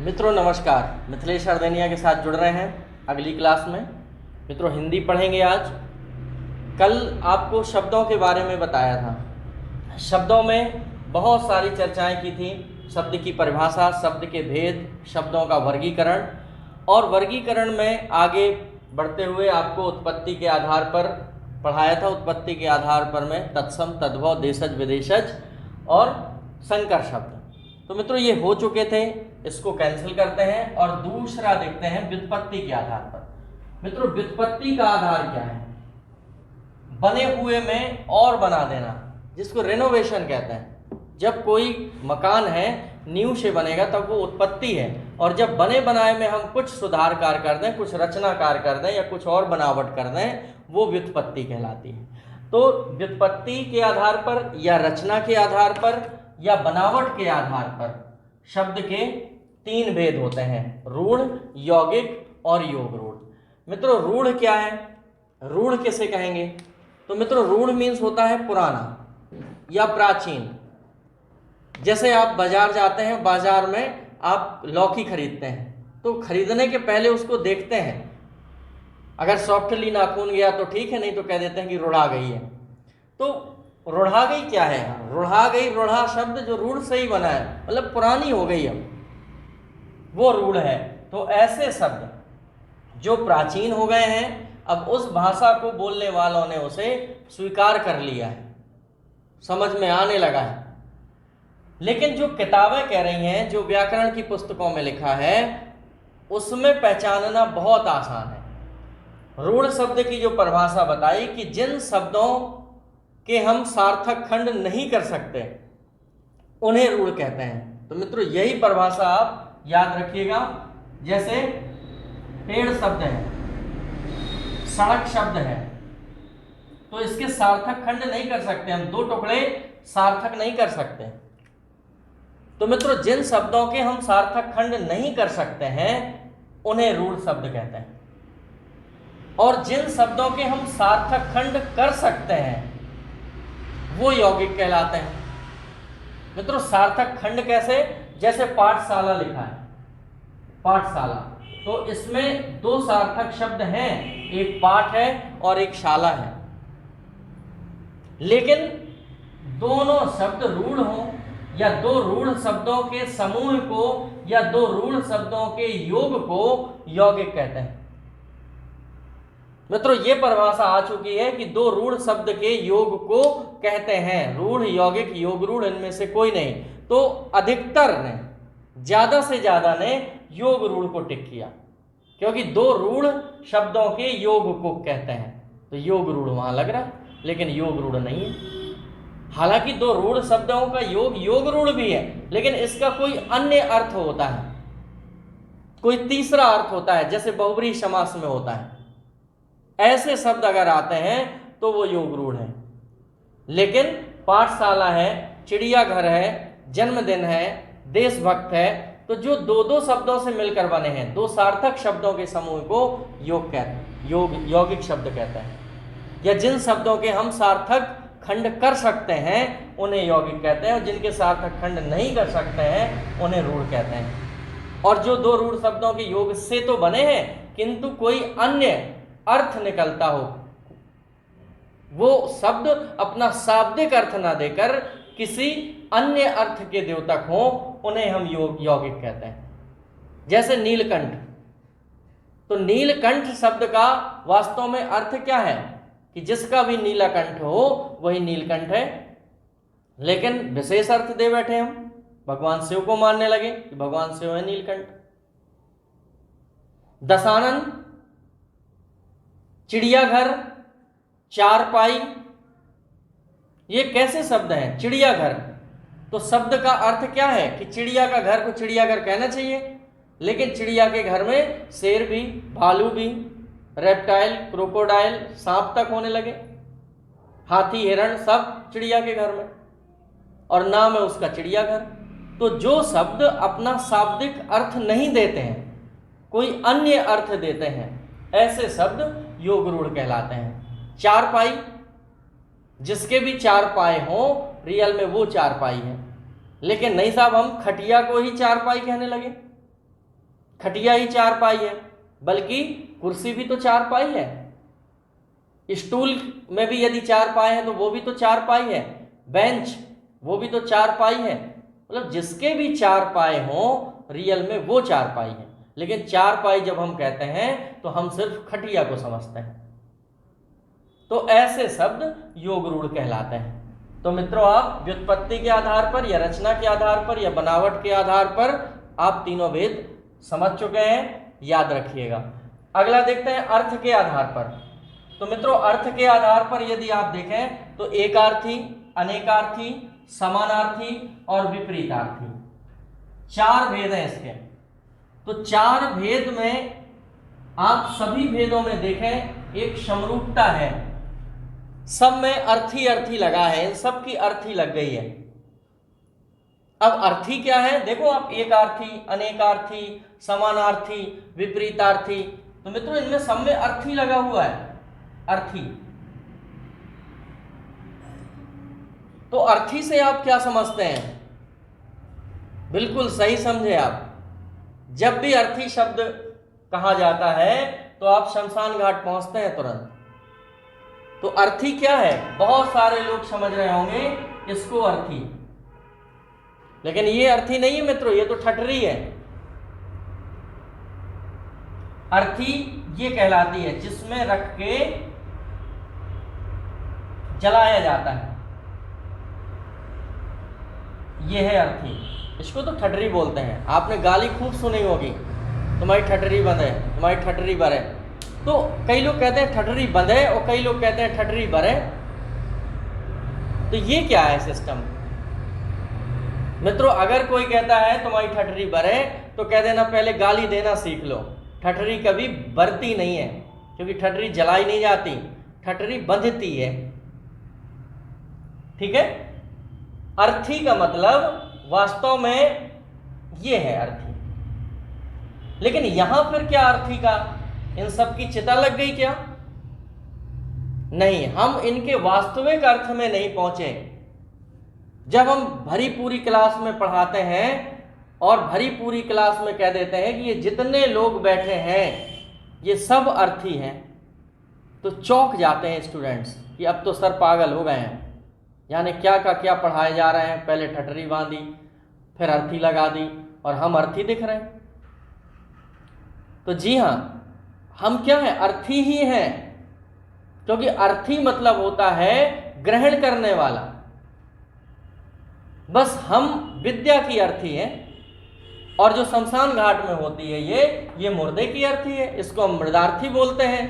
मित्रों नमस्कार, मिथिलेश हरदैनिया के साथ जुड़ रहे हैं अगली क्लास में। मित्रों हिंदी पढ़ेंगे आज। कल आपको शब्दों के बारे में बताया था। शब्दों में बहुत सारी चर्चाएं की थी। शब्द की परिभाषा, शब्द के भेद, शब्दों का वर्गीकरण, और वर्गीकरण में आगे बढ़ते हुए आपको उत्पत्ति के आधार पर पढ़ाया था। उत्पत्ति के आधार पर मैं तत्सम, तद्भव, देशज, विदेशज और संकर शब्द। तो मित्रों ये हो चुके थे, इसको कैंसिल करते हैं और दूसरा देखते हैं व्युत्पत्ति के आधार पर। मित्रों व्युत्पत्ति का आधार क्या है? बने हुए में और बना देना, जिसको रेनोवेशन कहते हैं। जब कोई मकान है नींव से बनेगा तब वो उत्पत्ति है, और जब बने बनाए में हम कुछ सुधार कार्य कर दें, कुछ रचना कार्य कर दें या कुछ और बनावट कर दें, वो व्युत्पत्ति कहलाती है। तो व्युत्पत्ति के आधार पर या रचना के आधार पर या बनावट के आधार पर शब्द के तीन भेद होते हैं: रूढ़, यौगिक और योग रूढ़। मित्रों रूढ़ क्या है? रूढ़ किसे कहेंगे? तो मित्रों रूढ़ मीन्स होता है पुराना या प्राचीन। जैसे आप बाजार जाते हैं, बाजार में आप लौकी खरीदते हैं, तो खरीदने के पहले उसको देखते हैं। अगर सॉफ्टली नाखून गया तो ठीक है, नहीं तो कह देते हैं कि रुढ़ा गई है। तो रुढ़ा गई क्या है? रुढ़ा गई, रुढ़ा शब्द जो रूढ़ से ही बना है, मतलब पुरानी हो गई, अब वो रूढ़ है। तो ऐसे शब्द जो प्राचीन हो गए हैं, अब उस भाषा को बोलने वालों ने उसे स्वीकार कर लिया है, समझ में आने लगा है। लेकिन जो किताबें कह रही हैं, जो व्याकरण की पुस्तकों में लिखा है, उसमें पहचानना बहुत आसान है। रूढ़ शब्द की जो परिभाषा बताई कि जिन शब्दों के हम सार्थक खंड नहीं कर सकते उन्हें रूढ़ कहते हैं। तो मित्रों यही परिभाषा आप याद रखिएगा। जैसे पेड़ शब्द है, सड़क शब्द है, तो इसके सार्थक खंड नहीं कर सकते हम, दो टुकड़े सार्थक नहीं कर सकते। तो मित्रों जिन शब्दों के हम सार्थक खंड नहीं कर सकते हैं उन्हें रूढ़ शब्द कहते हैं, और जिन शब्दों के हम सार्थक खंड कर सकते हैं वो यौगिक कहलाते हैं। मित्रों सार्थक खंड कैसे? जैसे पाठशाला लिखा है, पाठशाला, तो इसमें दो सार्थक शब्द हैं, एक पाठ है और एक शाला है। लेकिन दोनों शब्द रूढ़ हों या दो रूढ़ शब्दों के समूह को या दो रूढ़ शब्दों के योग को यौगिक कहते हैं। मित्रों ये परिभाषा आ चुकी है कि दो रूढ़ शब्द के योग को कहते हैं। रूढ़, यौगिक, योग रूढ़, इनमें से कोई नहीं। तो अधिकतर ने, ज्यादा से ज्यादा ने योग रूढ़ को टिक किया, क्योंकि दो रूढ़ शब्दों के योग को कहते हैं। तो योग रूढ़ वहां लग रहा है, लेकिन योग रूढ़ नहीं है। हालांकि दो रूढ़ शब्दों का योग योग रूढ़ भी है, लेकिन इसका कोई अन्य अर्थ होता है, कोई तीसरा अर्थ होता है, जैसे बहुब्रीहि समास में होता है। ऐसे शब्द अगर आते हैं तो वो योग रूढ़ है। लेकिन पाठशाला है, चिड़ियाघर है, जन्मदिन है, देशभक्त है, तो जो दो दो शब्दों से मिलकर बने हैं, दो सार्थक शब्दों के समूह को योग कहते हैं, यौगिक शब्द कहते हैं। या जिन शब्दों के हम सार्थक खंड कर सकते हैं उन्हें यौगिक कहते हैं, और जिनके सार्थक खंड नहीं कर सकते हैं उन्हें रूढ़ कहते हैं। और जो दो रूढ़ शब्दों के योग से तो बने हैं, किंतु कोई अन्य अर्थ निकलता हो, वो शब्द अपना शाब्दिक अर्थ ना देकर किसी अन्य अर्थ के द्योतक हो, उन्हें हम यौगिक कहते हैं। जैसे नीलकंठ, तो नीलकंठ शब्द का वास्तव में अर्थ क्या है? कि जिसका भी नीला कंठ हो वही नीलकंठ है। लेकिन विशेष अर्थ दे बैठे हम, भगवान शिव को मानने लगे कि भगवान शिव है नीलकंठ। दशानन, चिड़ियाघर, चारपाई, ये कैसे शब्द हैं? चिड़ियाघर, तो शब्द का अर्थ क्या है कि चिड़िया का घर को चिड़ियाघर कहना चाहिए, लेकिन चिड़िया के घर में शेर भी, भालू भी, रेप्टाइल, क्रोकोडाइल, सांप तक होने लगे, हाथी, हिरण, सब चिड़िया के घर में, और नाम है उसका चिड़ियाघर। तो जो शब्द अपना शाब्दिक अर्थ नहीं देते हैं, कोई अन्य अर्थ देते हैं, ऐसे शब्द योग रूढ़ कहलाते हैं। चारपाई, जिसके भी चार पाए हों, रियल में वो चारपाई है। लेकिन नहीं साहब, हम खटिया को ही चारपाई कहने लगे, खटिया ही चारपाई है, बल्कि कुर्सी भी तो चारपाई है। स्टूल में भी यदि चारपाई है तो वो भी तो चारपाई है। बेंच वो भी तो चारपाई है। मतलब जिसके भी चारपाई हो रियल में वो चारपाई है। लेकिन चारपाई जब हम कहते हैं तो हम सिर्फ खटिया को समझते हैं। तो ऐसे शब्द योग रूढ़ कहलाते हैं। तो मित्रों, आप व्युत्पत्ति के आधार पर या रचना के आधार पर या बनावट के आधार पर आप तीनों भेद समझ चुके हैं, याद रखिएगा। अगला देखते हैं अर्थ के आधार पर। तो मित्रों, अर्थ के आधार पर यदि आप देखें तो एकार्थी, अनेकार्थी, समानार्थी और विपरीतार्थी, 4 भेद हैं इसके। तो 4 भेद में आप सभी भेदों में देखें एक समरूपता है, सब में अर्थी अर्थी लगा है, इन सब की अर्थी लग गई है। अब अर्थी क्या है देखो आप, एकार्थी, अनेकार्थी, समानार्थी, विपरीतार्थी। तो मित्रों इनमें सब में अर्थी लगा हुआ है, अर्थी। तो अर्थी से आप क्या समझते हैं? बिल्कुल सही समझे आप। जब भी अर्थी शब्द कहा जाता है तो आप शमशान घाट पहुंचते हैं तुरंत। तो अर्थी क्या है? बहुत सारे लोग समझ रहे होंगे इसको अर्थी, लेकिन ये अर्थी नहीं है मित्रों, ये तो ठटरी है। अर्थी ये कहलाती है जिसमें रख के जलाया जाता है, ये है अर्थी। इसको तो ठटरी बोलते हैं। आपने गाली खूब सुनी होगी, तुम्हारी ठटरी बंद है, तुम्हारी ठटरी भरे। तो कई लोग कहते हैं ठटरी बंद है और कई लोग कहते हैं ठटरी भरे। तो ये क्या है सिस्टम? मित्रों, अगर कोई कहता है तुम्हारी ठटरी भरे तो कह देना पहले गाली देना सीख लो। ठटरी कभी बरती नहीं है, क्योंकि ठटरी जलाई नहीं जाती, ठटरी बंधती है। ठीक है। अर्थी का मतलब वास्तव में ये है अर्थी। लेकिन यहां फिर क्या अर्थी का? इन सब की चिता लग गई क्या? नहीं, हम इनके वास्तविक अर्थ में नहीं पहुंचे। जब हम भरी पूरी क्लास में पढ़ाते हैं और भरी पूरी क्लास में कह देते हैं कि ये जितने लोग बैठे हैं ये सब अर्थी हैं, तो चौंक जाते हैं स्टूडेंट्स कि अब तो सर पागल हो गए हैं, यानी क्या का क्या पढ़ाए जा रहे हैं। पहले ठटरी बांधी, फिर अर्थी लगा दी और हम अर्थी दिख रहे हैं। तो जी हाँ, हम क्या है? अर्थी ही हैं, क्योंकि अर्थी मतलब होता है ग्रहण करने वाला। बस हम विद्या की अर्थी हैं, और जो शमशान घाट में होती है ये मुर्दे की अर्थी है, इसको हम मृदार्थी बोलते हैं।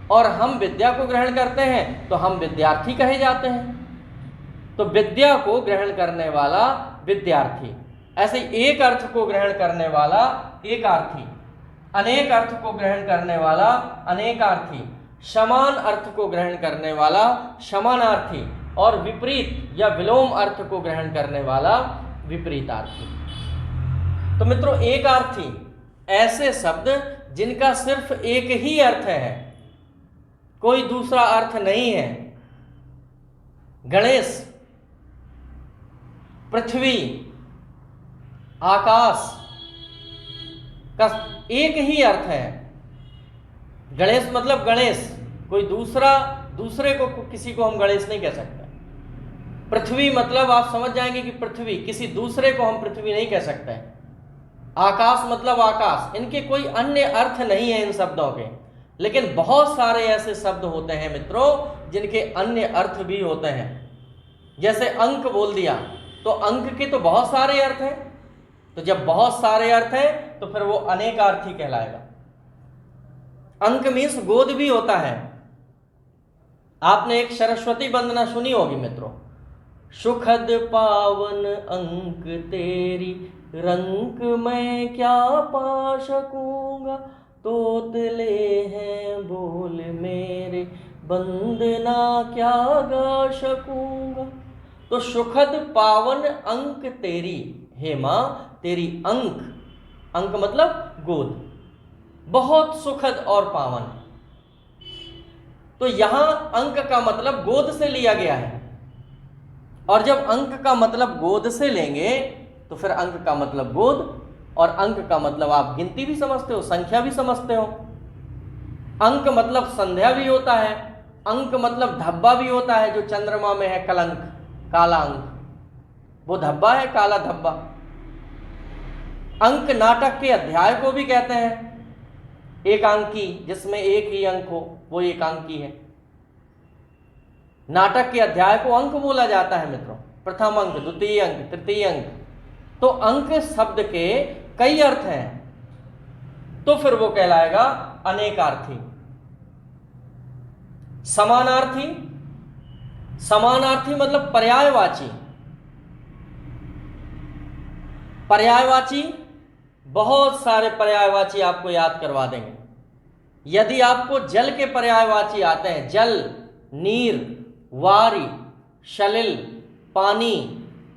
और हम विद्या को ग्रहण करते हैं तो हम विद्यार्थी कहे जाते हैं। तो विद्या को ग्रहण करने वाला विद्यार्थी, ऐसे एक अर्थ को ग्रहण करने वाला एकार्थी, अनेक अर्थ को ग्रहण करने वाला अनेकार्थी, समान अर्थ को ग्रहण करने वाला समानार्थी, और विपरीत या विलोम अर्थ को ग्रहण करने वाला विपरीतार्थी। तो मित्रों, एकार्थी ऐसे शब्द जिनका सिर्फ एक ही अर्थ है, कोई दूसरा अर्थ नहीं है। गणेश, पृथ्वी, आकाश का एक ही अर्थ है। गणेश मतलब गणेश, कोई दूसरे को किसी को हम गणेश नहीं कह सकते। पृथ्वी मतलब आप समझ जाएंगे कि पृथ्वी, किसी दूसरे को हम पृथ्वी नहीं कह सकते। आकाश मतलब आकाश, इनके कोई अन्य अर्थ नहीं है इन शब्दों के। लेकिन बहुत सारे ऐसे शब्द होते हैं मित्रों जिनके अन्य अर्थ भी होते हैं। जैसे अंक बोल दिया, तो अंक के तो बहुत सारे अर्थ हैं। तो जब बहुत सारे अर्थ हैं तो फिर वो अनेकार्थी कहलाएगा। अंक मीन्स गोद भी होता है। आपने एक सरस्वती वंदना सुनी होगी मित्रों, सुखद पावन अंक तेरी रंक मैं क्या पा सकूंगा, तोतले हैं बोल मेरे वंदना क्या गा सकूंगा। तो सुखद पावन अंक तेरी, हे मां तेरी अंक, अंक मतलब गोद, बहुत सुखद और पावन। तो यहां अंक का मतलब गोद से लिया गया है, और जब अंक का मतलब गोद से लेंगे तो फिर अंक का मतलब गोद और अंक का मतलब आप गिनती भी समझते हो, संख्या भी समझते हो। अंक मतलब संध्या भी होता है, अंक मतलब धब्बा भी होता है, जो चंद्रमा में है कलंक, काला अंक, वो धब्बा है, काला धब्बा। अंक नाटक के अध्याय को भी कहते हैं, एकांकी, जिसमें एक ही अंक हो वो एकांकी है। नाटक के अध्याय को अंक बोला जाता है मित्रों, प्रथम अंक, द्वितीय अंक, तृतीय अंक। तो अंक शब्द के कई अर्थ हैं, तो फिर वो कहलाएगा अनेकार्थी। समानार्थी, समानार्थी मतलब पर्यायवाची। पर्यायवाची, बहुत सारे पर्यायवाची आपको याद करवा देंगे। यदि आपको जल के पर्यायवाची आते हैं, जल, नीर, वारी, सलिल, पानी,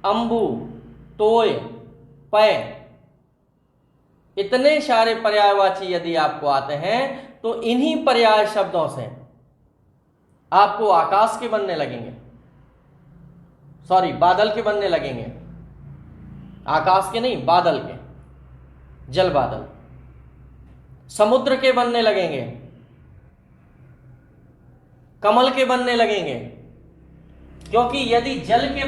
अंबु, तोय, पय, इतने सारे पर्यायवाची यदि आपको आते हैं, तो इन्हीं पर्याय शब्दों से आपको आकाश के बनने लगेंगे, सॉरी बादल के बनने लगेंगे। आकाश के नहीं, बादल के, जल बादल। समुद्र के बनने लगेंगे, कमल के बनने लगेंगे। क्योंकि यदि जल के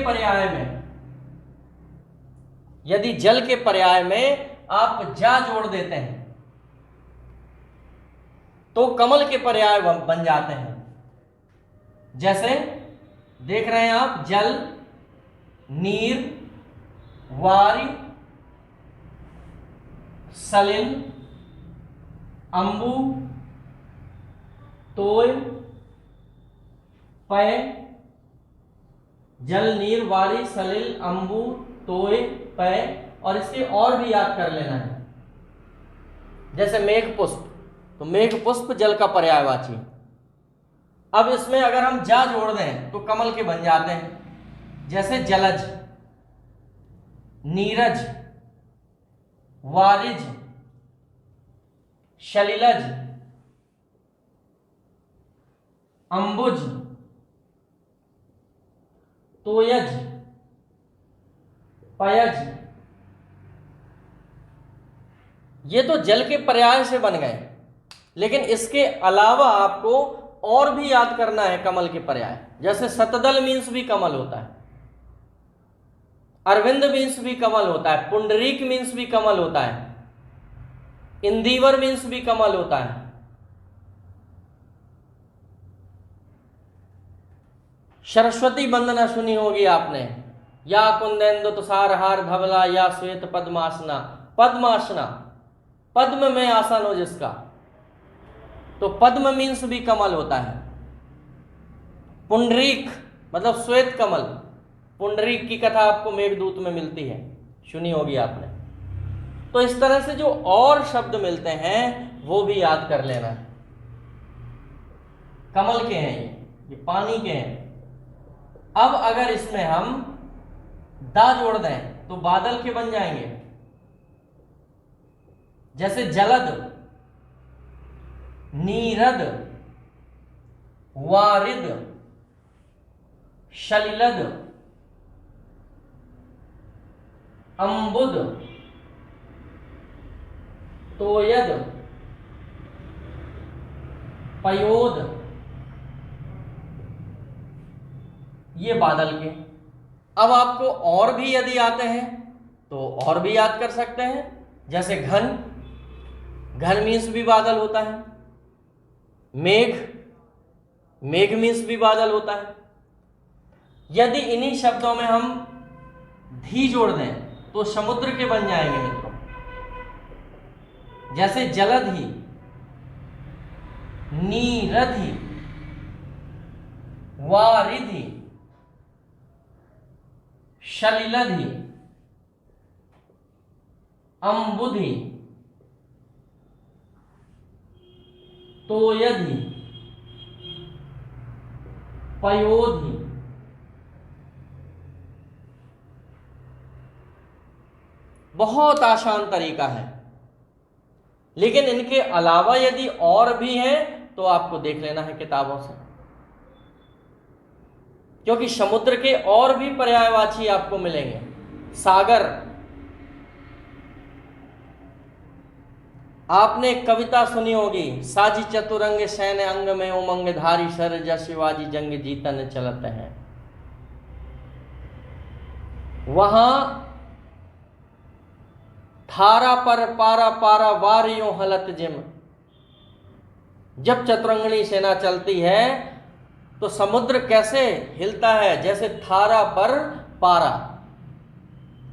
पर्याय में आप जा जोड़ देते हैं तो कमल के पर्याय बन जाते हैं। जैसे देख रहे हैं आप, जल, नीर, वारी, सलिल, अंबु, तोय, पय, जल, नीर, वारी, सलिल, अंबु, तोय, पय, और इसके और भी याद कर लेना है। जैसे मेघ पुष्प, तो मेघ पुष्प जल का पर्यायवाची। अब इसमें अगर हम जा जोड़ दें तो कमल के बन जाते हैं। जैसे जलज, नीरज, वारिज, शलिलज, अंबुज, तोयज, पयज, ये तो जल के पर्याय से बन गए। लेकिन इसके अलावा आपको और भी याद करना है कमल के पर्याय। जैसे शतदल मीन्स भी कमल होता है, अरविंद मीन्स भी कमल होता है, पुंडरीक मीन्स भी कमल होता है, इंदिवर मीन्स भी कमल होता है। सरस्वती वंदना सुनी होगी आपने, या कुंदेंदु तुषारहार धवला, या श्वेत पद्मासना। पद्मासना, पद्म में आसन हो जिसका, तो पद्म मीन्स भी कमल होता है। पुंडरीक मतलब श्वेत कमल, पुंडरीक की कथा आपको मेघदूत में मिलती है, सुनी होगी आपने। तो इस तरह से जो और शब्द मिलते हैं वो भी याद कर लेना है। कमल के हैं ये पानी के हैं। अब अगर इसमें हम दा जोड़ दें तो बादल के बन जाएंगे। जैसे जलद, नीरद, वारिद, शलिलद, अंबुद, तोयद, पयोद, ये बादल के। अब आपको और भी यदि आते हैं तो और भी याद कर सकते हैं। जैसे घन, घन मीन्स भी बादल होता है। मेघ, मेघ मीन्स भी बादल होता है। यदि इन्हीं शब्दों में हम धी जोड़ दें तो समुद्र के बन जाएंगे मित्रों। जैसे जलधि, नीरधि, वारिधि, शलिलधि, अंबुधि, तोयधि, पयोधि। बहुत आसान तरीका है, लेकिन इनके अलावा यदि और भी हैं तो आपको देख लेना है किताबों से, क्योंकि समुद्र के और भी पर्यायवाची आपको मिलेंगे। सागर, आपने एक कविता सुनी होगी, साजी चतुरंग सैन्य अंग में उमंग धारी शर जा शिवाजी जंग जीतन चलत हैं। वहां थारा पर पारा पारा वारियों हलत जिम, जब चतुरंगनी सेना चलती है तो समुद्र कैसे हिलता है, जैसे थारा पर पारा,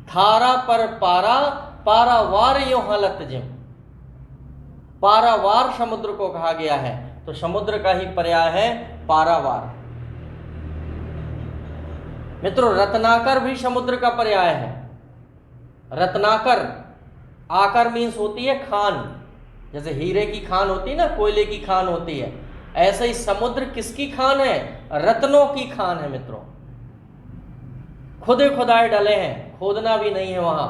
थारा पर पारा पारा वारियों हलत जिम, पारावार समुद्र को कहा गया है, तो समुद्र का ही पर्याय है पारावार। मित्रों, रत्नाकर भी समुद्र का पर्याय है। रत्नाकर, आकर मीन्स होती है खान, जैसे हीरे की खान होती है ना, कोयले की खान होती है, ऐसे ही समुद्र किसकी खान है? रत्नों की खान है मित्रों। खुदे खुदाए डले हैं, खोदना भी नहीं है वहां,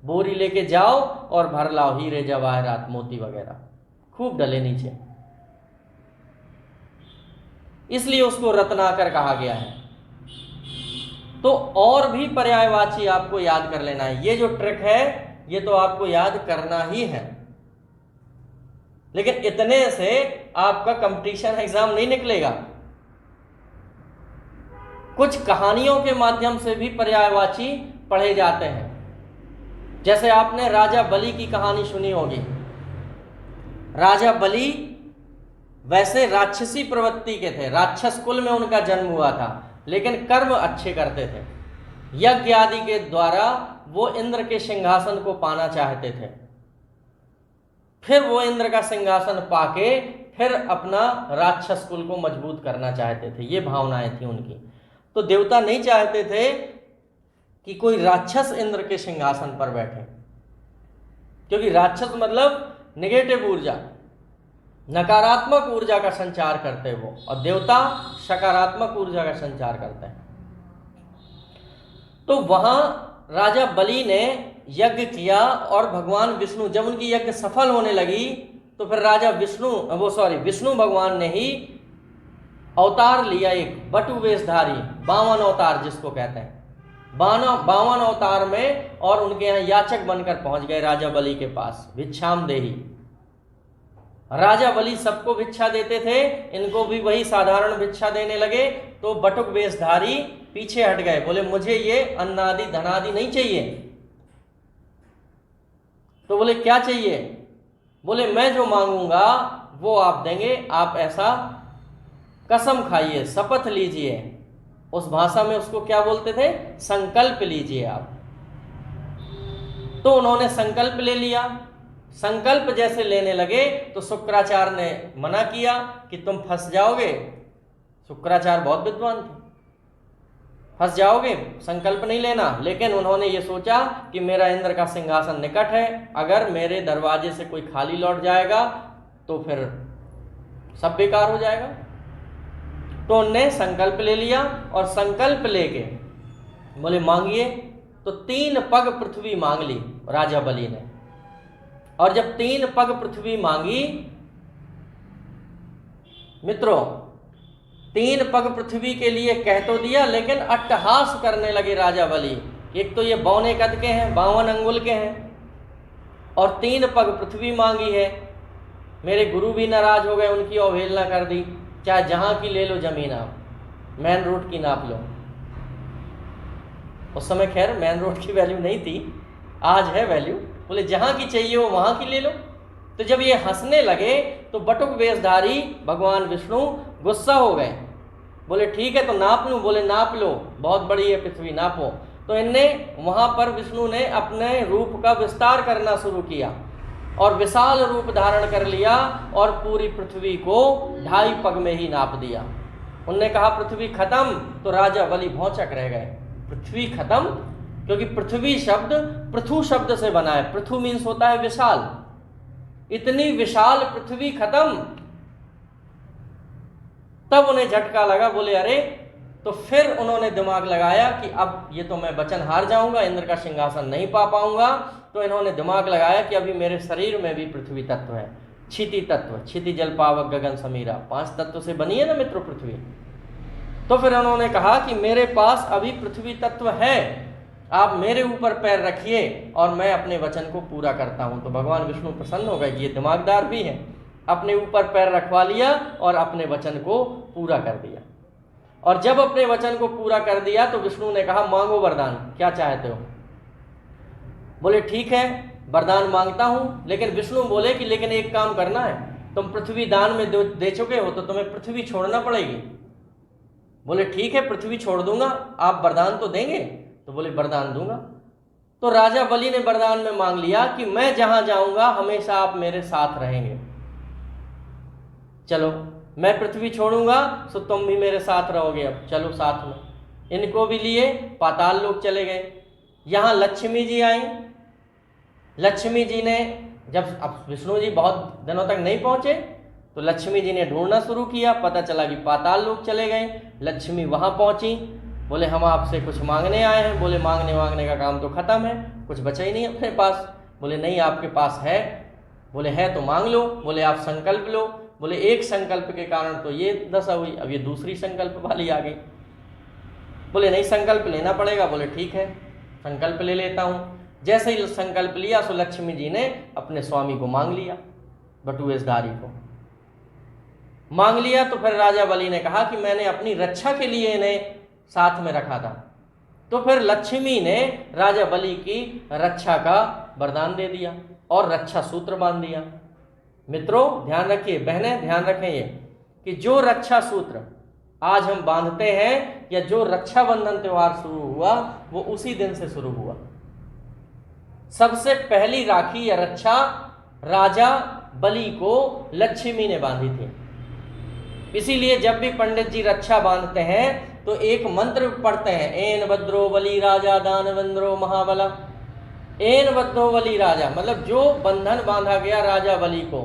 बोरी लेके जाओ और भर लाओ, हीरे जवाहरात मोती वगैरह खूब डले नीचे, इसलिए उसको रत्नाकर कहा गया है। तो और भी पर्यायवाची आपको याद कर लेना है। ये जो ट्रिक है ये तो आपको याद करना ही है, लेकिन इतने से आपका कंपटीशन एग्जाम नहीं निकलेगा। कुछ कहानियों के माध्यम से भी पर्यायवाची पढ़े जाते हैं। जैसे आपने राजा बलि की कहानी सुनी होगी। राजा बलि वैसे राक्षसी प्रवृत्ति के थे, राक्षस कुल में उनका जन्म हुआ था, लेकिन कर्म अच्छे करते थे। यज्ञ आदि के द्वारा वो इंद्र के सिंहासन को पाना चाहते थे। फिर वो इंद्र का सिंहासन पाके फिर अपना राक्षस कुल को मजबूत करना चाहते थे, ये भावनाएं थी उनकी। तो देवता नहीं चाहते थे कि कोई राक्षस इंद्र के सिंहासन पर बैठे, क्योंकि राक्षस मतलब नेगेटिव ऊर्जा, नकारात्मक ऊर्जा का संचार करते हैं वो, और देवता सकारात्मक ऊर्जा का संचार करते हैं। तो वहां राजा बलि ने यज्ञ किया और भगवान विष्णु, जब उनकी यज्ञ सफल होने लगी तो फिर राजा विष्णु भगवान ने ही अवतार लिया, एक बटु वेशधारी, 52 अवतार जिसको कहते हैं, 52 अवतार में, और उनके यहाँ याचक बनकर पहुंच गए राजा बलि के पास, भिक्षाम देही। राजा बलि सबको भिक्षा देते थे, इनको भी वही साधारण भिक्षा देने लगे। तो बटुक वेशधारी पीछे हट गए, बोले मुझे ये अन्नादि धनादि नहीं चाहिए। तो बोले क्या चाहिए? बोले मैं जो मांगूंगा वो आप देंगे, आप ऐसा कसम खाइए, शपथ लीजिए। उस भाषा में उसको क्या बोलते थे? संकल्प लीजिए आप। तो उन्होंने संकल्प ले लिया। संकल्प जैसे लेने लगे तो शुक्राचार्य ने मना किया कि तुम फंस जाओगे। शुक्राचार्य बहुत विद्वान थे, फंस जाओगे, संकल्प नहीं लेना। लेकिन उन्होंने ये सोचा कि मेरा इंद्र का सिंहासन निकट है, अगर मेरे दरवाजे से कोई खाली लौट जाएगा तो फिर सब बेकार हो जाएगा। तो उनने संकल्प ले लिया, और संकल्प लेके बोले मांगिए। तो 3 पग पृथ्वी मांग ली राजा बलि ने। और जब 3 पग पृथ्वी मांगी मित्रों, 3 पग पृथ्वी के लिए कह तो दिया, लेकिन अट्टहास करने लगे राजा बलि। एक तो ये 52 कद के हैं, 52 अंगुल के हैं, और 3 पग पृथ्वी मांगी है। मेरे गुरु भी नाराज हो गए, उनकी अवहेलना कर दी। चाहे जहां की ले लो जमीन, आप मेन रोड की नाप लो। उस समय खैर मेन रोड की वैल्यू नहीं थी, आज है वैल्यू। बोले जहां की चाहिए वो वहां की ले लो। तो जब ये हंसने लगे तो बटुक वेशधारी भगवान विष्णु गुस्सा हो गए। बोले ठीक है तो नाप लूं? बोले नाप लो, बहुत बड़ी है पृथ्वी, नापो। तो इनने वहां पर विष्णु ने अपने रूप का विस्तार करना शुरू किया और विशाल रूप धारण कर लिया, और पूरी पृथ्वी को 2.5 पग में ही नाप दिया। उनने कहा पृथ्वी खत्म, तो राजा बलि भौचक रह गए। पृथ्वी खत्म, क्योंकि पृथ्वी शब्द पृथु शब्द से बना है। पृथु मीन्स होता है विशाल। इतनी विशाल पृथ्वी खत्म। तब उन्हें झटका लगा, बोले अरे। तो फिर उन्होंने दिमाग लगाया कि अब ये तो मैं वचन हार जाऊंगा, इंद्र का सिंहासन नहीं पा पाऊंगा। तो इन्होंने दिमाग लगाया कि अभी मेरे शरीर में भी पृथ्वी तत्व है, क्षिति तत्व, क्षिति जल पावक गगन समीरा, 5 तत्व से बनी है ना मित्रों पृथ्वी। तो फिर उन्होंने कहा कि मेरे पास अभी पृथ्वी तत्व है, आप मेरे ऊपर पैर रखिए और मैं अपने वचन को पूरा करता हूँ। तो भगवान विष्णु प्रसन्न हो गए कि ये दिमागदार भी है, अपने ऊपर पैर रखवा लिया और अपने वचन को पूरा कर दिया। और जब अपने वचन को पूरा कर दिया तो विष्णु ने कहा मांगो वरदान, क्या चाहते हो? बोले ठीक है वरदान मांगता हूँ। लेकिन विष्णु बोले कि लेकिन एक काम करना है, तुम पृथ्वी दान में दे चुके हो तो तुम्हें पृथ्वी छोड़ना पड़ेगी। बोले ठीक है पृथ्वी छोड़ दूंगा, आप वरदान तो देंगे? तो बोले वरदान दूंगा। तो राजा बलि ने वरदान में मांग लिया कि मैं जहां जाऊंगा हमेशा आप मेरे साथ रहेंगे। चलो मैं पृथ्वी छोड़ूंगा तो तुम भी मेरे साथ रहोगे, अब चलो साथ में। इनको भी लिए पाताल लोक चले गए। यहाँ लक्ष्मी जी आई। लक्ष्मी जी ने जब अब विष्णु जी बहुत दिनों तक नहीं पहुंचे तो लक्ष्मी जी ने ढूंढना शुरू किया, पता चला कि पाताल लोक चले गए। लक्ष्मी वहां पहुंची, बोले हम आपसे कुछ मांगने आए हैं। बोले मांगने का काम तो खत्म है, कुछ बचा ही नहीं अपने पास। बोले नहीं आपके पास है। बोले है तो मांग लो। बोले आप संकल्प लो। बोले एक संकल्प के कारण तो ये दशा हुई, अब ये दूसरी संकल्प वाली आ गई। बोले नहीं संकल्प लेना पड़ेगा। बोले ठीक है संकल्प ले लेता हूँ। जैसे ही संकल्प लिया सो लक्ष्मी जी ने अपने स्वामी को मांग लिया, बटुएशधारी को मांग लिया। तो फिर राजा बलि ने कहा कि मैंने अपनी रक्षा के लिए इन्हें साथ में रखा था। तो फिर लक्ष्मी ने राजा बलि की रक्षा का वरदान दे दिया और रक्षा सूत्र बांध दिया। मित्रों ध्यान रखिए, बहनें ध्यान रखें ये कि जो रक्षा सूत्र आज हम बांधते हैं या जो रक्षाबंधन त्योहार शुरू हुआ वो उसी दिन से शुरू हुआ। सबसे पहली राखी या रक्षा राजा बलि को लक्ष्मी ने बांधी थी। इसीलिए जब भी पंडित जी रक्षा बांधते हैं तो एक मंत्र पढ़ते हैं, एन भद्रो बलि राजा दानवेंद्रो महाबला। एन बद्धो बलि राजा मतलब जो बंधन बांधा गया राजा बलि को,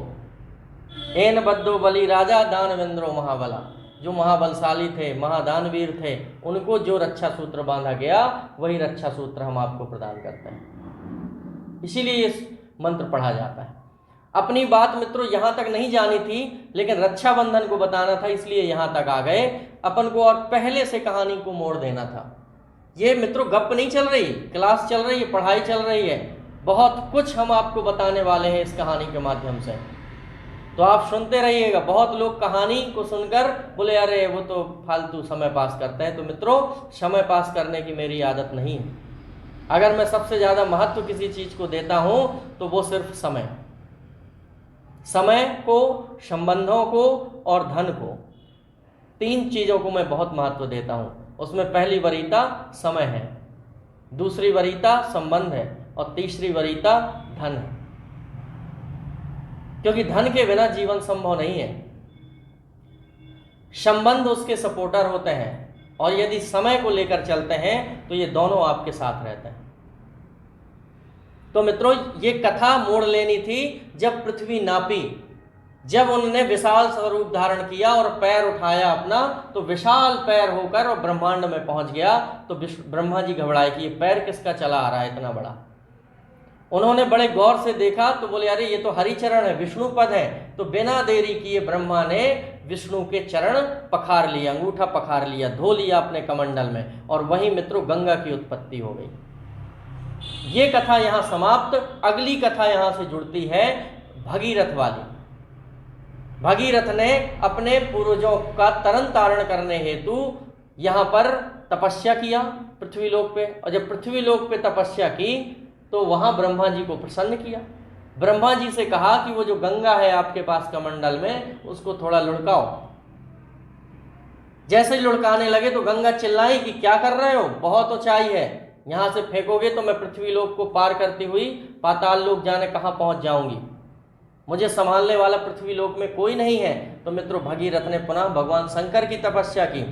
एन बद्धो बलि राजा दानवेंद्रो महाबला, जो महाबलशाली थे महादानवीर थे उनको जो रक्षा सूत्र बांधा गया वही रक्षा सूत्र हम आपको प्रदान करते हैं। इसीलिए इस मंत्र पढ़ा जाता है। अपनी बात मित्रों यहाँ तक नहीं जानी थी लेकिन रक्षाबंधन को बताना था, इसलिए यहाँ तक आ गए। अपन को और पहले से कहानी को मोड़ देना था। ये मित्रों गप नहीं चल रही, क्लास चल रही है, पढ़ाई चल रही है। बहुत कुछ हम आपको बताने वाले हैं इस कहानी के माध्यम से, तो आप सुनते रहिएगा। बहुत लोग कहानी को सुनकर बोले अरे वो तो फालतू समय पास करते हैं। तो मित्रों समय पास करने की मेरी आदत नहीं है। अगर मैं सबसे ज़्यादा महत्व किसी चीज़ को देता हूँ तो वो सिर्फ समय को, संबंधों को और धन को, तीन चीज़ों को मैं बहुत महत्व देता हूँ। उसमें पहली वरीयता समय है, दूसरी वरीयता संबंध है और तीसरी वरीयता धन है। क्योंकि धन के बिना जीवन संभव नहीं है। संबंध उसके सपोर्टर होते हैं और यदि समय को लेकर चलते हैं तो ये दोनों आपके साथ रहते हैं। तो मित्रों ये कथा मोड़ लेनी थी जब पृथ्वी नापी, जब उन्होंने विशाल स्वरूप धारण किया और पैर उठाया अपना, तो विशाल पैर होकर और ब्रह्मांड में पहुंच गया। तो ब्रह्मा जी घबराए कि ये पैर किसका चला आ रहा है इतना बड़ा। उन्होंने बड़े गौर से देखा तो बोले अरे ये तो हरिचरण है, विष्णु पद है। तो बिना देरी किए ब्रह्मा ने विष्णु के चरण पखार लिया, अंगूठा पखार लिया, धो लिया अपने कमंडल में, और वहीं मित्रों गंगा की उत्पत्ति हो गई। ये कथा यहाँ समाप्त। अगली कथा यहाँ से जुड़ती है भगीरथ वाली। भगीरथ ने अपने पूर्वजों का तरन तारण करने हेतु यहाँ पर तपस्या किया पृथ्वीलोक पे, और जब पृथ्वीलोक पे तपस्या की तो वहाँ ब्रह्मा जी को प्रसन्न किया। ब्रह्मा जी से कहा कि वो जो गंगा है आपके पास कमंडल में उसको थोड़ा लुढ़काओ। जैसे लुढ़काने लगे तो गंगा चिल्लाई कि क्या कर रहे हो, बहुत ऊंचाई है, यहाँ से फेंकोगे तो मैं पृथ्वीलोक को पार करती हुई पाताल लोक जाने कहाँ पहुँच जाऊंगी, मुझे संभालने वाला पृथ्वीलोक में कोई नहीं है। तो मित्रों भगीरथ ने पुनः भगवान शंकर की तपस्या की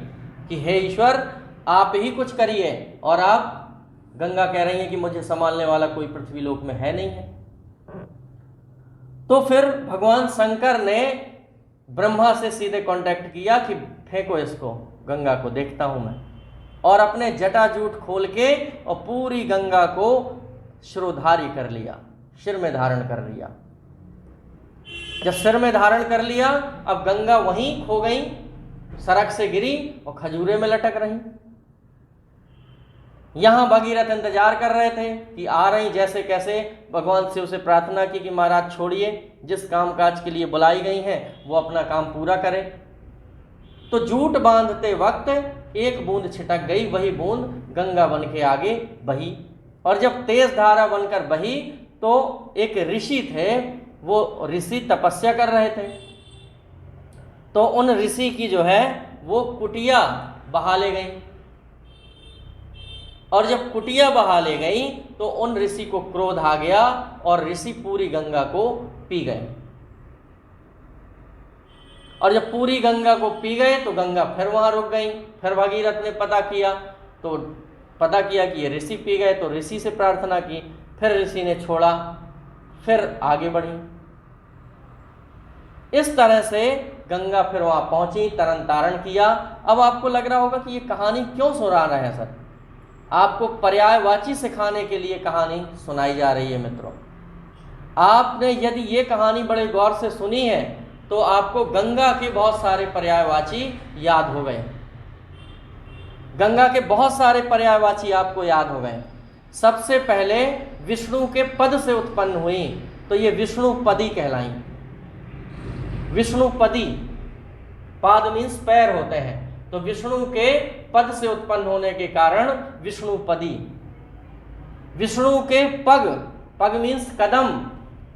कि हे ईश्वर आप ही कुछ करिए, और आप गंगा कह रही है कि मुझे संभालने वाला कोई पृथ्वीलोक में है नहीं है। तो फिर भगवान शंकर ने ब्रह्मा से सीधे कांटेक्ट किया कि फेंको इसको, गंगा को देखता हूं मैं, और अपने जटाजूट खोल के और पूरी गंगा को शिरोधारी कर लिया, सिर में धारण कर लिया। जब सिर में धारण कर लिया अब गंगा वहीं खो गई, सड़क से गिरी और खजूरे में लटक रही। यहाँ भगीरथ इंतजार कर रहे थे कि आ रही, जैसे कैसे भगवान शिव से प्रार्थना की कि महाराज छोड़िए, जिस काम काज के लिए बुलाई गई हैं वो अपना काम पूरा करें। तो जूट बांधते वक्त एक बूंद छिटक गई, वही बूंद गंगा बन के आगे बही, और जब तेज धारा बनकर बही तो एक ऋषि थे, वो ऋषि तपस्या कर रहे थे, तो उन ऋषि की जो है वो कुटिया बहा ले गई, और जब कुटिया बहा ले गई तो उन ऋषि को क्रोध आ गया और ऋषि पूरी गंगा को पी गए। और जब पूरी गंगा को पी गए तो गंगा फिर वहां रुक गई। फिर भगीरथ ने पता किया कि ये ऋषि पी गए, तो ऋषि से प्रार्थना की, फिर ऋषि ने छोड़ा, फिर आगे बढ़ी। इस तरह से गंगा फिर वहां पहुंची, तरन तारण किया। अब आपको लग रहा होगा कि ये कहानी क्यों सुना रहे हैं सर, आपको पर्यायवाची सिखाने के लिए कहानी सुनाई जा रही है। मित्रों, आपने यदि ये कहानी बड़े गौर से सुनी है तो आपको गंगा के बहुत सारे पर्यायवाची याद हो गए। गंगा के बहुत सारे पर्यायवाची आपको याद हो गए। सबसे पहले विष्णु के पद से उत्पन्न हुई, तो ये विष्णुपदी कहलाई। विष्णुपदी, पाद मीन्स पैर होते हैं, तो विष्णु के पद से उत्पन्न होने के कारण विष्णुपदी। विष्णु के पग, पग मीन्स कदम,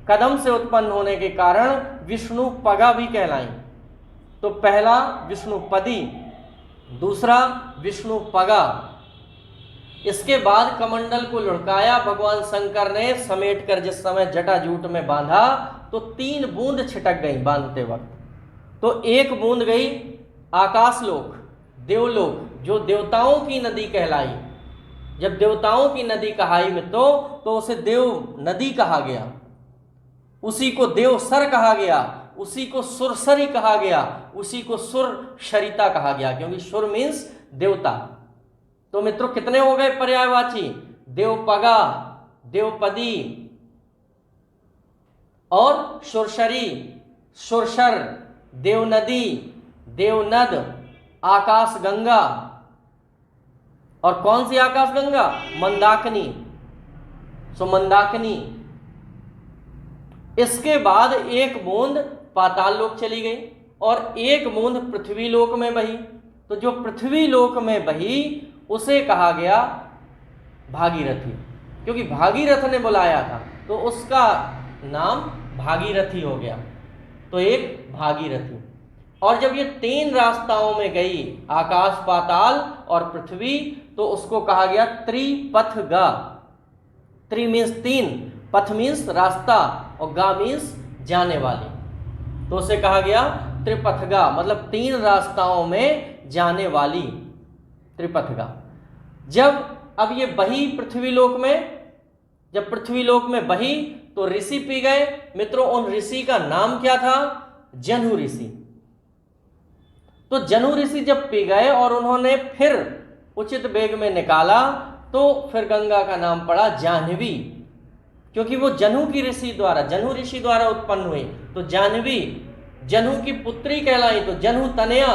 कदम से उत्पन्न होने के कारण विष्णुपगा भी कहलाई। तो पहला विष्णुपदी, दूसरा विष्णुपगा। इसके बाद कमंडल को लुढ़काया भगवान शंकर ने, समेट कर जिस समय जटाजूट में बांधा तो 3 बूंद छिटक गई बांधते वक्त। तो एक बूंद गई आकाशलोक, देवलोक, जो देवताओं की नदी कहलाई। जब देवताओं की नदी कहाई में तो उसे देव नदी कहा गया, उसी को देवसर कहा गया, उसी को सुरसरी कहा गया, उसी को सुर शरिता कहा गया, क्योंकि सुर मीन्स देवता। तो मित्रों कितने हो गए पर्यायवाची? देवपगा, देवपदी और सुरसरी, सुरसर, देवनदी, देवनद, आकाश गंगा। और कौन सी आकाश गंगा? मंदाकिनी, सो मंदाकिनी। इसके बाद एक बूंद पाताल लोक चली गई और एक बूंद पृथ्वी लोक में बही। तो जो पृथ्वी लोक में बही उसे कहा गया भागीरथी, क्योंकि भागीरथ ने बुलाया था तो उसका नाम भागीरथी हो गया। तो एक भागीरथी। और जब ये 3 रास्ताओं में गई, आकाश, पाताल और पृथ्वी, तो उसको कहा गया त्रिपथगा। त्रि मीन्स 3, पथ मीन्स रास्ता और गा मीन्स जाने वाली, तो उसे कहा गया त्रिपथगा, मतलब 3 रास्ताओं में जाने वाली, त्रिपथगा। जब अब ये बही पृथ्वी लोक में, जब पृथ्वी लोक में बही तो ऋषि पी गए। मित्रों उन ऋषि का नाम क्या था? जन्हू ऋषि। तो जन्हू ऋषि जब पी गए और उन्होंने फिर उचित वेग में निकाला तो फिर गंगा का नाम पड़ा जाह्नवी, क्योंकि वो जन्हू की ऋषि द्वारा, जन्हू ऋषि द्वारा उत्पन्न हुई। तो जाह्नवी जन्हू की पुत्री कहलाई, तो जन्हू तनया।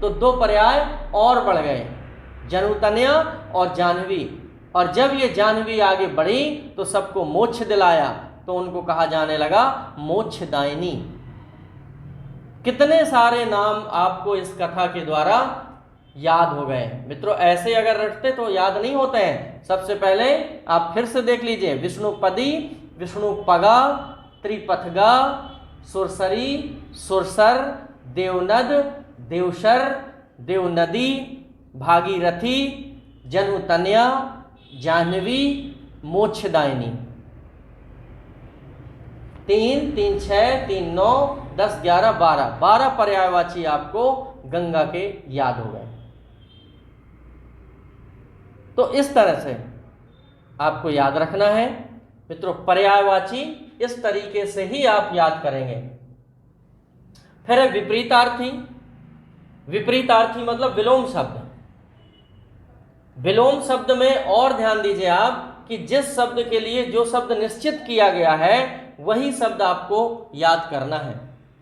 तो 2 पर्याय और बढ़ गए, जन्हू तनया और जाह्नवी। और जब ये जाह्नवी आगे बढ़ी तो सबको मोक्ष दिलाया, तो उनको कहा जाने लगा मोक्षदायिनी। कितने सारे नाम आपको इस कथा के द्वारा याद हो गए। मित्रों ऐसे अगर रटते तो याद नहीं होते हैं। सबसे पहले आप फिर से देख लीजिए, विष्णुपदी, विष्णुपगा, त्रिपथगा, सुरसरी, सुरसर, देवनद, देवशर, देवनदी, भागीरथी, जन्हूतनया, जाह्नवी, मोक्षदायिनी। 3, 3, 6, 3, 9, 10, 11, 12 पर्यायवाची आपको गंगा के याद हो गए। तो इस तरह से आपको याद रखना है मित्रों, पर्यायवाची इस तरीके से ही आप याद करेंगे। फिर है विपरीतार्थी। विपरीतार्थी मतलब विलोम शब्द। विलोम शब्द में और ध्यान दीजिए आप कि जिस शब्द के लिए जो शब्द निश्चित किया गया है वही शब्द आपको याद करना है,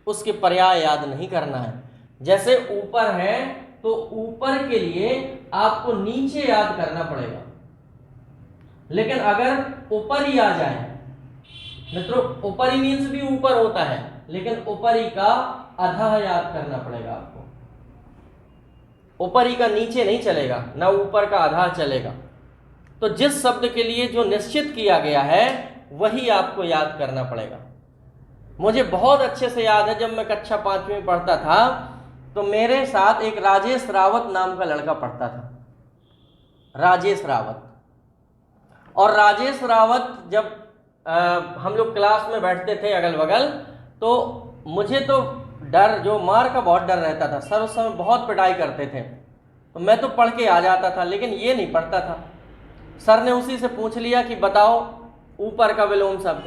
उसके पर्याय याद नहीं करना है। जैसे ऊपर है तो ऊपर के लिए आपको नीचे याद करना पड़ेगा। लेकिन अगर ऊपरी आ जाए मित्रों, ऊपरी मीन्स भी ऊपर होता है, लेकिन ऊपरी का आधा याद करना पड़ेगा आपको। ऊपरी का नीचे नहीं चलेगा, ना ऊपर का आधा चलेगा। तो जिस शब्द के लिए जो निश्चित किया गया है वही आपको याद करना पड़ेगा। मुझे बहुत अच्छे से याद है, जब मैं कक्षा 5वीं में पढ़ता था तो मेरे साथ एक राजेश रावत नाम का लड़का पढ़ता था, राजेश रावत। और राजेश रावत जब हम लोग क्लास में बैठते थे अगल बगल, तो मुझे तो डर, जो मार का बहुत डर रहता था। सर उस समय बहुत पिटाई करते थे, तो मैं तो पढ़ के आ जाता था, लेकिन ये नहीं पढ़ता था। सर ने उसी से पूछ लिया कि बताओ ऊपर का विलोम शब्द।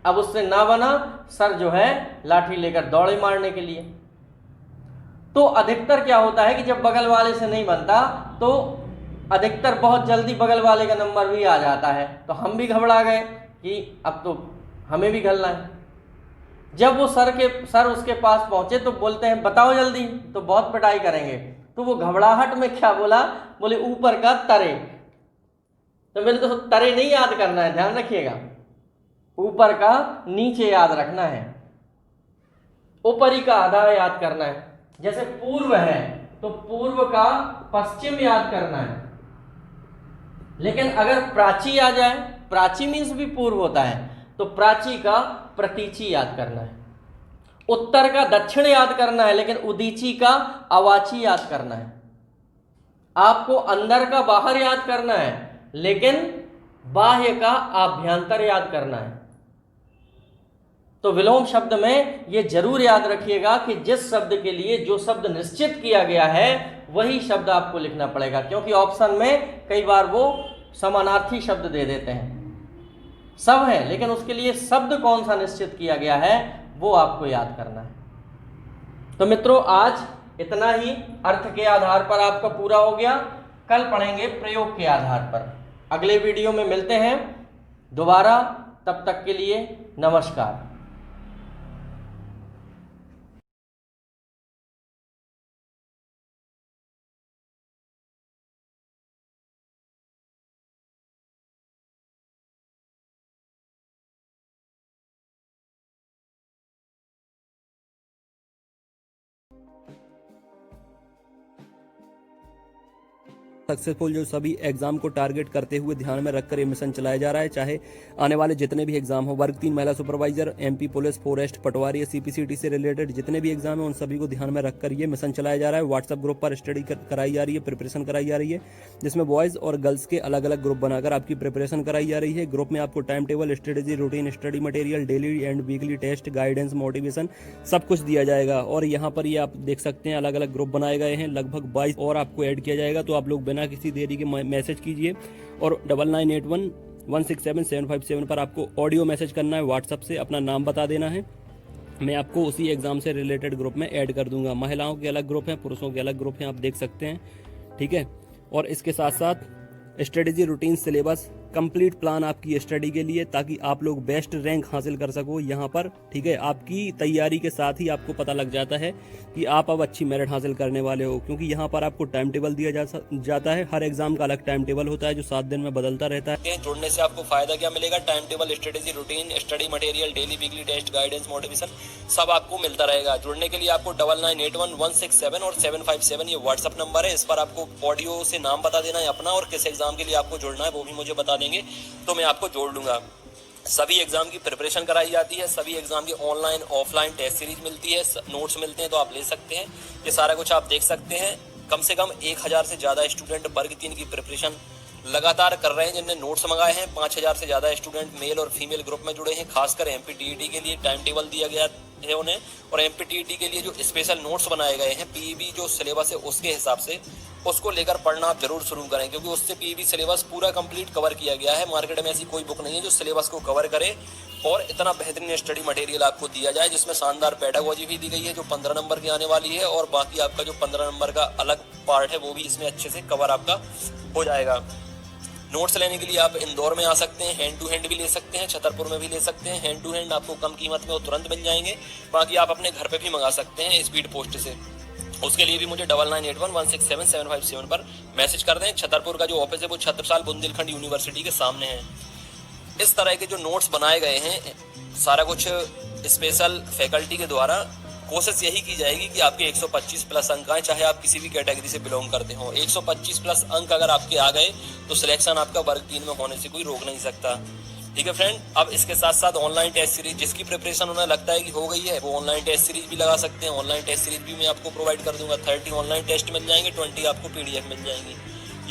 अब उससे ना बना, सर जो है लाठी लेकर दौड़े मारने के लिए। तो अधिकतर क्या होता है कि जब बगल वाले से नहीं बनता तो अधिकतर बहुत जल्दी बगल वाले का नंबर भी आ जाता है। तो हम भी घबरा गए कि अब तो हमें भी घलना है। जब वो सर उसके पास पहुंचे तो बोलते हैं बताओ जल्दी, तो बहुत पिटाई करेंगे। तो वो घबराहट में क्या बोला, बोले ऊपर का तरे। तो मेरे तो तरे नहीं याद करना है, ध्यान रखिएगा, ऊपर का नीचे याद रखना है, ऊपरी का आधा याद करना है। जैसे पूर्व है तो पूर्व का पश्चिम याद करना है। लेकिन अगर प्राची आ जाए, प्राची मीन्स भी पूर्व होता है, तो प्राची का प्रतीची याद करना है। उत्तर का दक्षिण याद करना है, लेकिन उदीची का अवाची याद करना है। आपको अंदर का बाहर याद करना है, लेकिन बाह्य का आभ्यंतर याद करना है। तो विलोम शब्द में यह जरूर याद रखिएगा कि जिस शब्द के लिए जो शब्द निश्चित किया गया है वही शब्द आपको लिखना पड़ेगा, क्योंकि ऑप्शन में कई बार वो समानार्थी शब्द दे देते हैं। सब है, लेकिन उसके लिए शब्द कौन सा निश्चित किया गया है वो आपको याद करना है। तो मित्रों, आज इतना ही अर्थ के आधार पर आपका पूरा हो गया। कल पढ़ेंगे प्रयोग के आधार पर। अगले वीडियो में मिलते हैं दोबारा, तब तक के लिए नमस्कार। सक्सेसफुल जो सभी एग्जाम को टारगेट करते हुए ध्यान में रखकर ये मिशन चलाया जा रहा है। चाहे आने वाले जितने भी एग्जाम हो, वर्ग 3 महिला सुपरवाइजर, एमपी पुलिस, फॉरेस्ट, पटवारी, सीपीसीटी से रिलेटेड जितने भी एग्जाम है उन सभी को ध्यान में रखकर ये मिशन चलाया जा रहा है। व्हाट्सएप ग्रुप पर स्टडी कराई जा रही है, प्रिपरेशन कराई जा रही है, जिसमें बॉयज और गर्ल्स के अलग अलग ग्रुप बनाकर आपकी प्रिपरेशन कराई जा रही है। ग्रुप में आपको time table, strategy, routine, study material, daily and weekly test, guidance, motivation सब कुछ दिया जाएगा। और यहाँ पर ये आप देख सकते हैं अलग अलग ग्रुप बनाए गए हैं, लगभग 22 और आपको ऐड किया जाएगा। तो आप लोग बिना किसी देरी के मैसेज कीजिए और 9981167757 पर आपको ऑडियो मैसेज करना है। व्हाट्सएप से अपना नाम बता देना है, मैं आपको उसी एग्जाम से रिलेटेड ग्रुप में ऐड कर दूंगा। महिलाओं के अलग ग्रुप हैं, पुरुषों के अलग ग्रुप हैं, आप देख सकते हैं, ठीक है। और इसके साथ साथ strategy, routine, syllabus, complete plan आपकी स्टडी के लिए, ताकि आप लोग बेस्ट रैंक हासिल कर सको यहाँ पर, ठीक है। आपकी तैयारी के साथ ही आपको पता लग जाता है कि आप अब अच्छी मेरिट हासिल करने वाले हो, क्योंकि यहाँ पर आपको टाइम टेबल दिया जाता है। हर एग्जाम का अलग टाइम टेबल होता है जो 7 दिन में बदलता रहता है। जुड़ने से आपको फायदा क्या मिलेगा? Time table, strategy, routine, study material, daily weekly test, guidance, motivation सब आपको मिलता रहेगा। जुड़ने के लिए आपको 99811677 और 757 ये व्हाट्सअप नंबर है, इस पर आपको ऑडियो से नाम बता देना है अपना और किस एग्जाम के लिए आपको जुड़ना है वो भी मुझे बता देंगे, तो मैं आपको जोड़ लूंगा। सभी एग्जाम की प्रिपरेशन कराई जाती है, सभी एग्जाम की ऑनलाइन ऑफलाइन टेस्ट सीरीज मिलती है, नोट्स मिलते हैं तो आप ले सकते हैं। ये सारा कुछ आप देख सकते हैं। कम से कम 1000 से ज़्यादा स्टूडेंट वर्ग 3 की प्रिपरेशन लगातार कर रहे हैं, जिनने नोट्स मंगाए हैं। 5000 से ज़्यादा स्टूडेंट मेल और फीमेल ग्रुप में जुड़े हैं। खासकर एमपीटीईटी के लिए टाइम टेबल दिया गया है उन्हें, और एमपीटीईटी के लिए जो स्पेशल नोट्स बनाए गए हैं, पीईबी जो सिलेबस है उसके हिसाब से उसको लेकर पढ़ना आप जरूर शुरू करें, क्योंकि उससे पीईबी सिलेबस पूरा कंप्लीट कवर किया गया है। मार्केट में ऐसी कोई बुक नहीं है जो सिलेबस को कवर करे और इतना बेहतरीन स्टडी मटेरियल आपको दिया जाए, जिसमें शानदार पेडागोजी भी दी गई है जो 15 नंबर की आने वाली है, और बाकी आपका जो 15 नंबर का अलग पार्ट है वो भी इसमें अच्छे से कवर आपका हो जाएगा। नोट्स लेने के लिए आप इंदौर में आ सकते हैं, हैंड टू हैंड भी ले सकते हैं, छतरपुर में भी ले सकते हैं। हैंड टू हैंड आपको कम कीमत में वो तुरंत मिल जाएंगे, बाकी आप अपने घर पे भी मंगा सकते हैं स्पीड पोस्ट से। उसके लिए भी मुझे 9981167757 पर मैसेज कर दें। छतरपुर का जो ऑफिस है वो छत्रसाल बुंदेलखंड यूनिवर्सिटी के सामने है। इस तरह के जो नोट्स बनाए गए हैं सारा कुछ स्पेशल फैकल्टी के द्वारा, कोशिश यही की जाएगी कि आपके 125 प्लस अंक आए, चाहे आप किसी भी कैटेगरी से बिलोंग करते हो। 125 प्लस अंक अगर आपके आ गए तो सिलेक्शन आपका वर्ग 3 में होने से कोई रोक नहीं सकता। ठीक है फ्रेंड, अब इसके साथ साथ ऑनलाइन टेस्ट सीरीज जिसकी प्रिपरेशन उन्हें लगता है कि हो गई है वो ऑनलाइन टेस्ट सीरीज भी लगा सकते हैं। ऑनलाइन टेस्ट सीरीज भी मैं आपको प्रोवाइड कर दूंगा। 30 ऑनलाइन टेस्ट मिल जाएंगे, 20 आपको PDF मिल जाएंगी।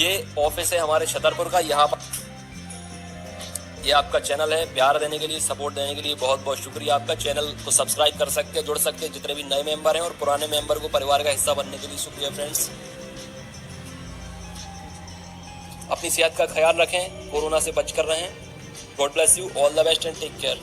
ये ऑफिस है हमारे छतरपुर का। यहाँ पर ये आपका चैनल है। प्यार देने के लिए, सपोर्ट देने के लिए बहुत बहुत शुक्रिया आपका। चैनल को सब्सक्राइब कर सकते हैं, जुड़ सकते हैं जितने भी नए मेंबर हैं, और पुराने मेंबर को परिवार का हिस्सा बनने के लिए शुक्रिया फ्रेंड्स। अपनी सेहत का ख्याल रखें, कोरोना से बच कर रहें। God bless you, all the best and take care.